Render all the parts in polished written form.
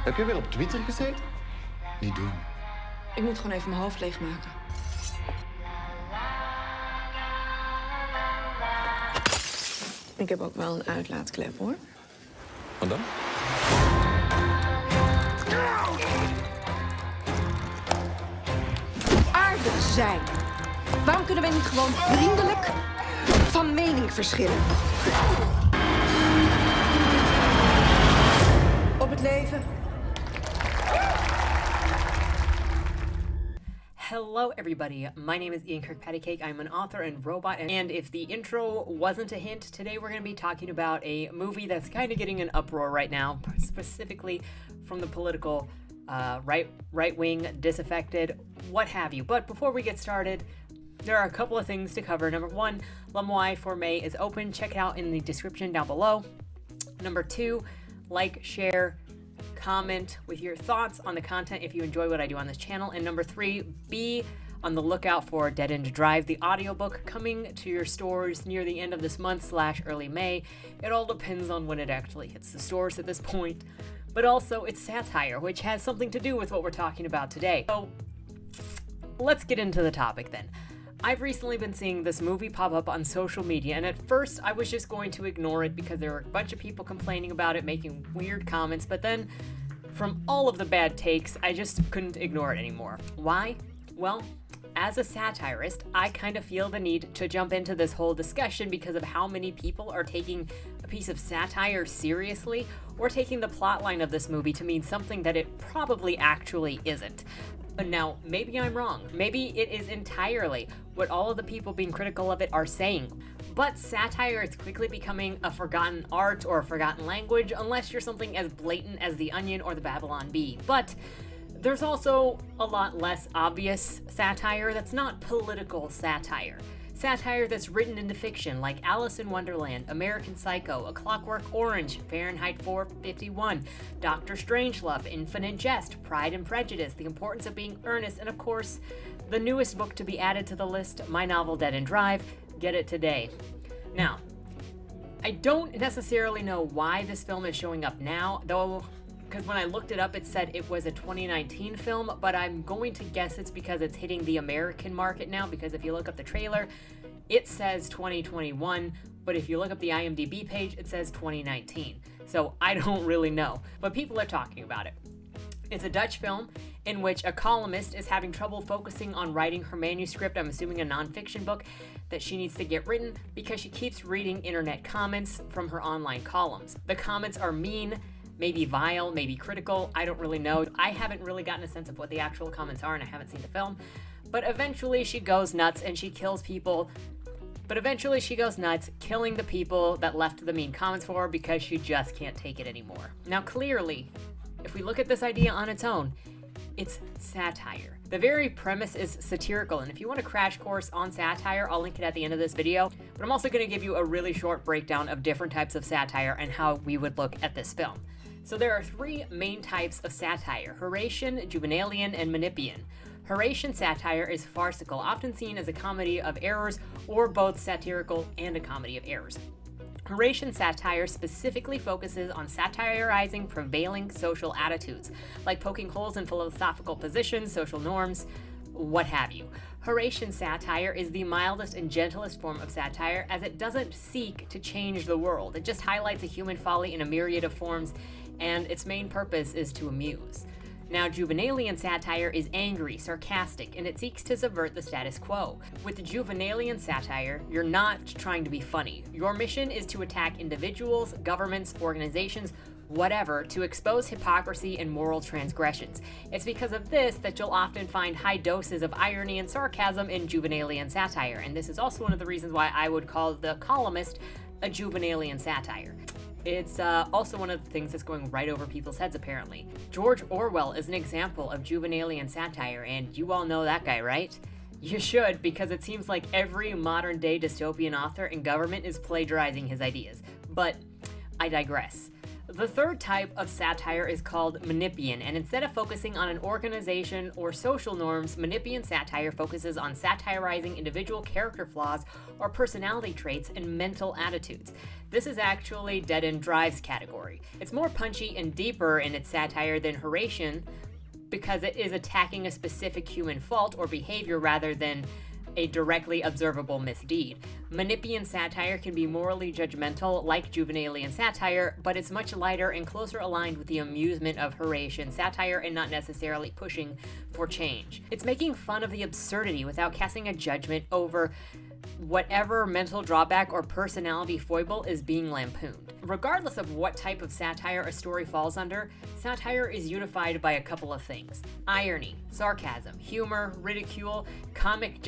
Heb je weer op Twitter gezeten? Niet doen. Ik moet gewoon even mijn hoofd leegmaken. Ik heb ook wel een uitlaatklep, hoor. En dan? Aardig zijn. Waarom kunnen wij niet gewoon vriendelijk van mening verschillen? Op het leven. Hello everybody, my name is KirkpattieCake. I'm an author and robot, and if the intro wasn't a hint, today we're going to be talking about a movie that's kind of getting an uproar right now, specifically from the political right-wing, disaffected, what have you. But before we get started, there are a couple of things to cover. Number one, LBRY for May is open. Check it out in the description down below. Number two, like, share, comment with your thoughts on the content if you enjoy what I do on this channel. And number three, be on the lookout for Dead End Drive, the audiobook, coming to your stores near the end of this month / early May. It all depends on when it actually hits the stores at this point. But also, it's satire, which has something to do with what we're talking about today. So let's get into the topic then. I've recently been seeing this movie pop up on social media, and at first I was just going to ignore it because there were a bunch of people complaining about it, making weird comments, but then from all of the bad takes, I just couldn't ignore it anymore. Why? Well, as a satirist, I kind of feel the need to jump into this whole discussion because of how many people are taking a piece of satire seriously or taking the plotline of this movie to mean something that it probably actually isn't. Now, maybe I'm wrong. Maybe it is entirely what all of the people being critical of it are saying. But satire is quickly becoming a forgotten art or a forgotten language unless you're something as blatant as The Onion or the Babylon Bee. But there's also a lot less obvious satire that's not political satire. Satire that's written into fiction, like Alice in Wonderland, American Psycho, A Clockwork Orange, Fahrenheit 451, Dr. Strangelove, Infinite Jest, Pride and Prejudice, The Importance of Being Earnest, and of course, the newest book to be added to the list, my novel Dead End Drive. Get it today. Now, I don't necessarily know why this film is showing up now, though, because when I looked it up, it said it was a 2019 film, but I'm going to guess it's because it's hitting the American market now, because if you look up the trailer, it says 2021, but if you look up the IMDb page, it says 2019. So I don't really know, but people are talking about it. It's a Dutch film in which a columnist is having trouble focusing on writing her manuscript, I'm assuming a nonfiction book, that she needs to get written because she keeps reading internet comments from her online columns. The comments are mean, maybe vile, maybe critical, I don't really know. I haven't really gotten a sense of what the actual comments are and I haven't seen the film. But eventually she goes nuts and she kills people. Killing the people that left the mean comments for her because she just can't take it anymore. Now clearly, if we look at this idea on its own, it's satire. The very premise is satirical, and if you want a crash course on satire, I'll link it at the end of this video, but I'm also going to give you a really short breakdown of different types of satire and how we would look at this film. So there are three main types of satire: Horatian, Juvenalian, and Menippean. Horatian satire is farcical, often seen as a comedy of errors or both satirical and a comedy of errors. Horatian satire specifically focuses on satirizing prevailing social attitudes, like poking holes in philosophical positions, social norms, what have you. Horatian satire is the mildest and gentlest form of satire, as it doesn't seek to change the world. It just highlights a human folly in a myriad of forms, and its main purpose is to amuse. Now, Juvenalian satire is angry, sarcastic, and it seeks to subvert the status quo. With Juvenalian satire, you're not trying to be funny. Your mission is to attack individuals, governments, organizations, whatever, to expose hypocrisy and moral transgressions. It's because of this that you'll often find high doses of irony and sarcasm in Juvenalian satire, and this is also one of the reasons why I would call the columnist a Juvenalian satire. It's also one of the things that's going right over people's heads, apparently. George Orwell is an example of Juvenalian satire, and you all know that guy, right? You should, because it seems like every modern-day dystopian author and government is plagiarizing his ideas. But I digress. The third type of satire is called Manipian, and instead of focusing on an organization or social norms, Manipian satire focuses on satirizing individual character flaws or personality traits and mental attitudes. This is actually Dead End Drive's category. It's more punchy and deeper in its satire than Horatian because it is attacking a specific human fault or behavior rather than a directly observable misdeed. Manipian satire can be morally judgmental like Juvenalian satire, but it's much lighter and closer aligned with the amusement of Horatian satire and not necessarily pushing for change. It's making fun of the absurdity without casting a judgment over whatever mental drawback or personality foible is being lampooned. Regardless of what type of satire a story falls under, satire is unified by a couple of things: irony, sarcasm, humor, ridicule, comic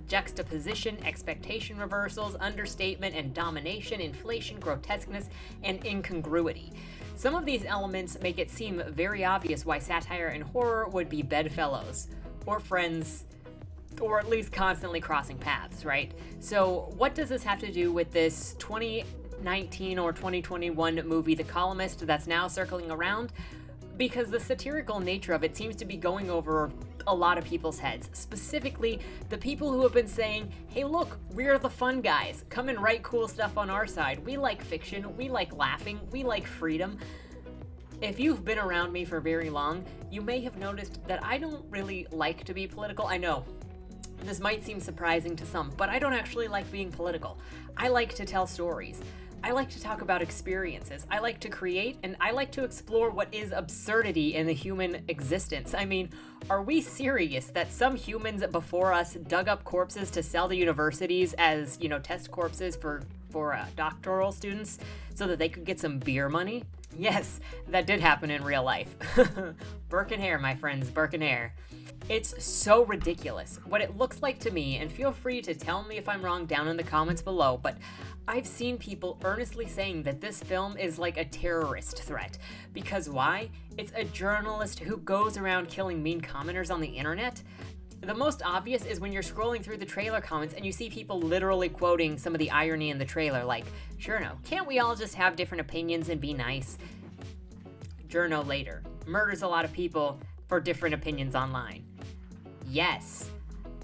juxtaposition, expectation reversals, understatement and domination, inflation, grotesqueness, and incongruity. Some of these elements make it seem very obvious why satire and horror would be bedfellows, or friends, or at least constantly crossing paths, right? So what does this have to do with this 2019 or 2021 movie, The Columnist, that's now circling around? Because the satirical nature of it seems to be going over a lot of people's heads, specifically the people who have been saying, hey look, we're the fun guys, come and write cool stuff on our side, we like fiction, we like laughing, we like freedom. If you've been around me for very long, you may have noticed that I don't really like to be political. I know this might seem surprising to some, but I don't actually like being political. I like to tell stories. I like to talk about experiences. I like to create, and I like to explore what is absurdity in the human existence. I mean, are we serious that some humans before us dug up corpses to sell to universities as, test corpses for doctoral students so that they could get some beer money? Yes, that did happen in real life. Burke and Hare, my friends, Burke and Hare. It's so ridiculous what it looks like to me, and feel free to tell me if I'm wrong down in the comments below, but I've seen people earnestly saying that this film is like a terrorist threat. Because why? It's a journalist who goes around killing mean commenters on the internet. The most obvious is when you're scrolling through the trailer comments and you see people literally quoting some of the irony in the trailer, like, sure no, can't we all just have different opinions and be nice? Journo later murders a lot of people for different opinions online. Yes.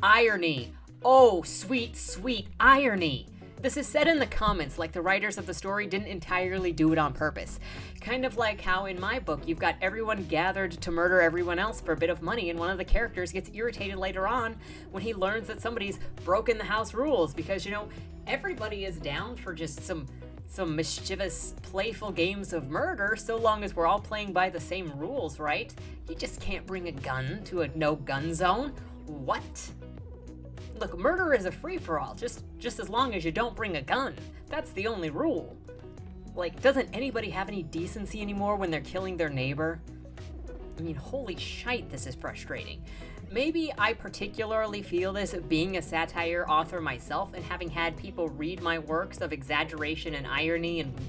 Irony. Oh, sweet, sweet irony. This is said in the comments like the writers of the story didn't entirely do it on purpose. Kind of like how in my book you've got everyone gathered to murder everyone else for a bit of money, and one of the characters gets irritated later on when he learns that somebody's broken the house rules because, everybody is down for just some mischievous, playful games of murder so long as we're all playing by the same rules, right? You just can't bring a gun to a no-gun zone. What? Look, murder is a free-for-all, just as long as you don't bring a gun. That's the only rule. Like, doesn't anybody have any decency anymore when they're killing their neighbor? I mean, holy shite, this is frustrating. Maybe I particularly feel this being a satire author myself and having had people read my works of exaggeration and irony and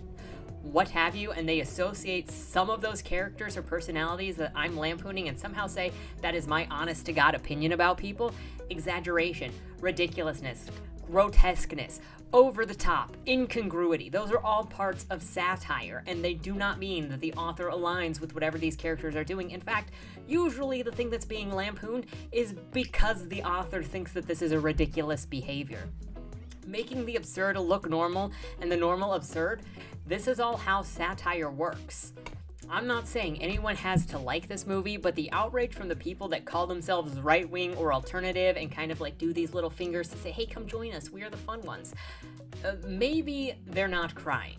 what have you, and they associate some of those characters or personalities that I'm lampooning and somehow say that is my honest-to-God opinion about people. Exaggeration, ridiculousness, grotesqueness, over the top, incongruity. Those are all parts of satire, and they do not mean that the author aligns with whatever these characters are doing. In fact, usually the thing that's being lampooned is because the author thinks that this is a ridiculous behavior. Making the absurd look normal and the normal absurd, this is all how satire works. I'm not saying anyone has to like this movie, but the outrage from the people that call themselves right-wing or alternative and kind of like do these little fingers to say, hey, come join us, we are the fun ones. Maybe they're not crying,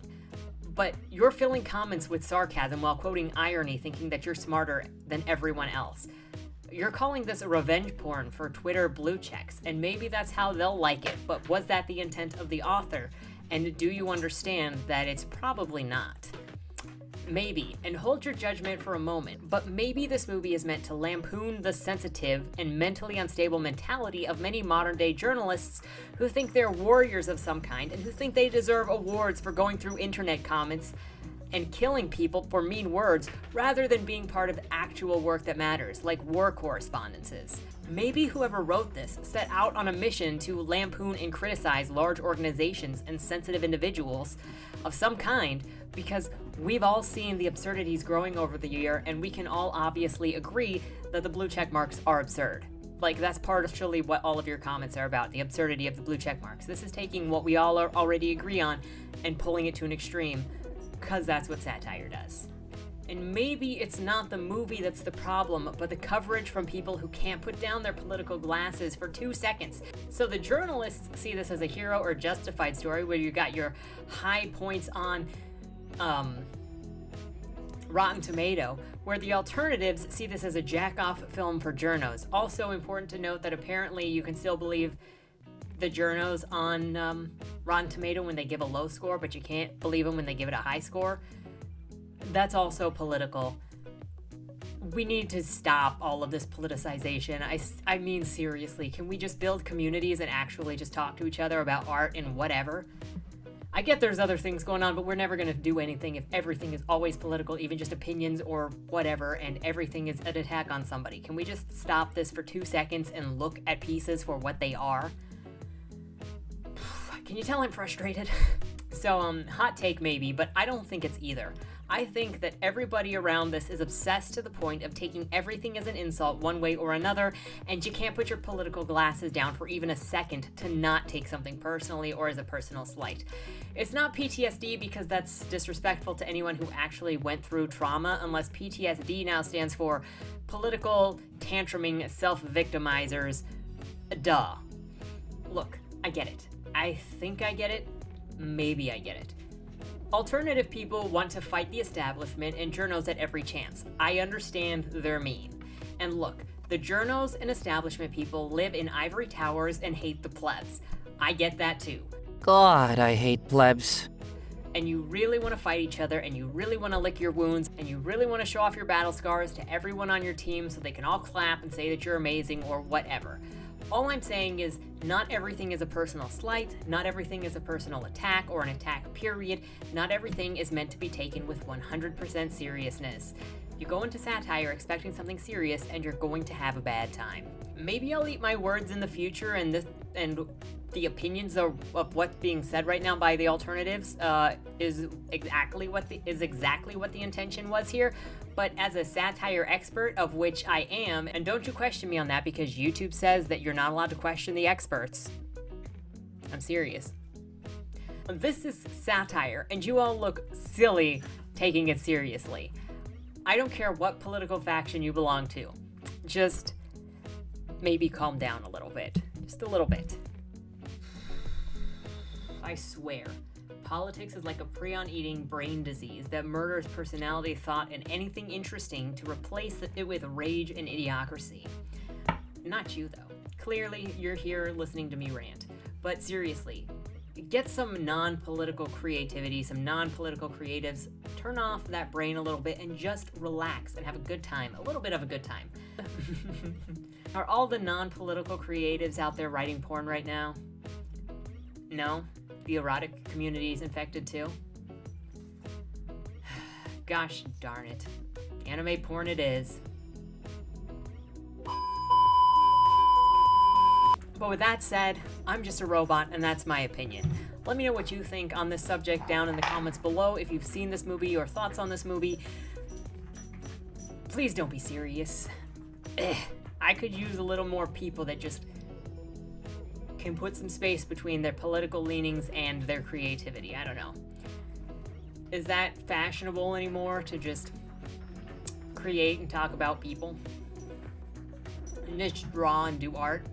but you're filling comments with sarcasm while quoting irony, thinking that you're smarter than everyone else. You're calling this a revenge porn for Twitter blue checks, and maybe that's how they'll like it, but was that the intent of the author? And do you understand that it's probably not? Maybe, and hold your judgment for a moment, but maybe this movie is meant to lampoon the sensitive and mentally unstable mentality of many modern-day journalists who think they're warriors of some kind and who think they deserve awards for going through internet comments and killing people for mean words rather than being part of actual work that matters, like war correspondences. Maybe whoever wrote this set out on a mission to lampoon and criticize large organizations and sensitive individuals of some kind, because We've all seen the absurdities growing over the year, and we can all obviously agree that the blue check marks are absurd. Like, that's partially what all of your comments are about, the absurdity of the blue check marks. This is taking what we all already agree on and pulling it to an extreme, because that's what satire does. And maybe it's not the movie that's the problem, but the coverage from people who can't put down their political glasses for 2 seconds. So the journalists see this as a hero or justified story where you got your high points on Rotten Tomato, where the alternatives see this as a jack-off film for journos. Also important to note that apparently you can still believe the journos on Rotten Tomato when they give a low score, but you can't believe them when they give it a high score. That's also political. We need to stop all of this politicization. I mean, seriously, can we just build communities and actually just talk to each other about art and whatever? I get there's other things going on, but we're never going to do anything if everything is always political, even just opinions or whatever, and everything is an attack on somebody. Can we just stop this for 2 seconds and look at pieces for what they are? Can you tell I'm frustrated? So, hot take maybe, but I don't think it's either. I think that everybody around this is obsessed to the point of taking everything as an insult one way or another, and you can't put your political glasses down for even a second to not take something personally or as a personal slight. It's not PTSD because that's disrespectful to anyone who actually went through trauma, unless PTSD now stands for political tantruming self-victimizers. Duh. Look, I get it. I think I get it. Maybe I get it. Alternative people want to fight the establishment and journos at every chance. I understand they're mean. And look, the journos and establishment people live in ivory towers and hate the plebs. I get that too. God, I hate plebs. And you really want to fight each other, and you really want to lick your wounds, and you really want to show off your battle scars to everyone on your team so they can all clap and say that you're amazing or whatever. All I'm saying is, not everything is a personal slight, not everything is a personal attack or an attack period, not everything is meant to be taken with 100% seriousness. You go into satire expecting something serious and you're going to have a bad time. Maybe I'll eat my words in the future and the opinions of what's being said right now by the alternatives is exactly what the intention was here. But as a satire expert, of which I am, and don't you question me on that because YouTube says that you're not allowed to question the experts. I'm serious. This is satire, and you all look silly taking it seriously. I don't care what political faction you belong to. Just maybe calm down a little bit. Just a little bit. I swear. Politics is like a prion-eating brain disease that murders personality, thought, and anything interesting to replace it with rage and idiocracy. Not you, though. Clearly, you're here listening to me rant. But seriously, get some non-political creativity, some non-political creatives, turn off that brain a little bit, and just relax and have a good time. A little bit of a good time. Are all the non-political creatives out there writing porn right now? No? The erotic community is infected too? Gosh darn it. Anime porn it is. But with that said, I'm just a robot and that's my opinion. Let me know what you think on this subject down in the comments below. If you've seen this movie or thoughts on this movie, please don't be serious. I could use a little more people that just can put some space between their political leanings and their creativity. I don't know. Is that fashionable anymore to just create and talk about people? And just draw and do art?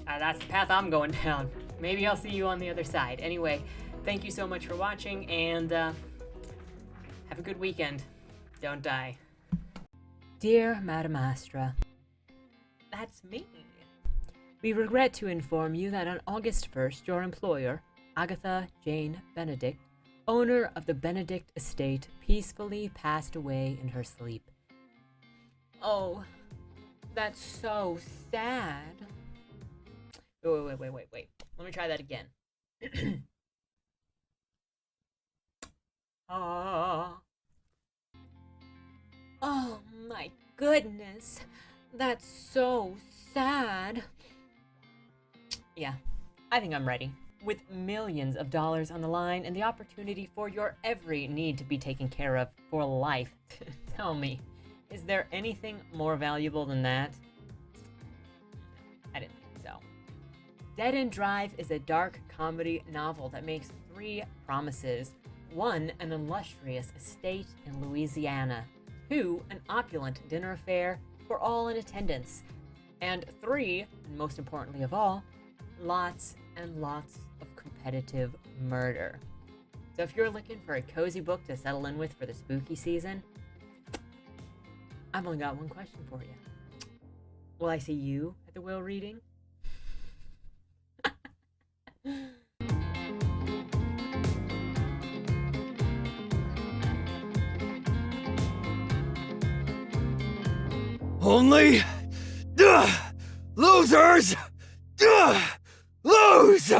That's the path I'm going down. Maybe I'll see you on the other side. Anyway, thank you so much for watching, and have a good weekend. Don't die. Dear Madam Astra, that's me. We regret to inform you that on August 1st, your employer, Agatha Jane Benedict, owner of the Benedict estate, peacefully passed away in her sleep. Oh, that's so sad. Wait. Let me try that again. Oh my goodness. That's so sad. Yeah, I think I'm ready. with millions of dollars on the line and the opportunity for your every need to be taken care of for life. Tell me, is there anything more valuable than that? I didn't think so. Dead End Drive is a dark comedy novel that makes 3 promises. 1, an illustrious estate in Louisiana. 2, an opulent dinner affair for all in attendance. And 3, and most importantly of all, lots and lots of competitive murder. So if you're looking for a cozy book to settle in with for the spooky season, I've only got one question for you. Will I see you at the Will reading? Only losers lose!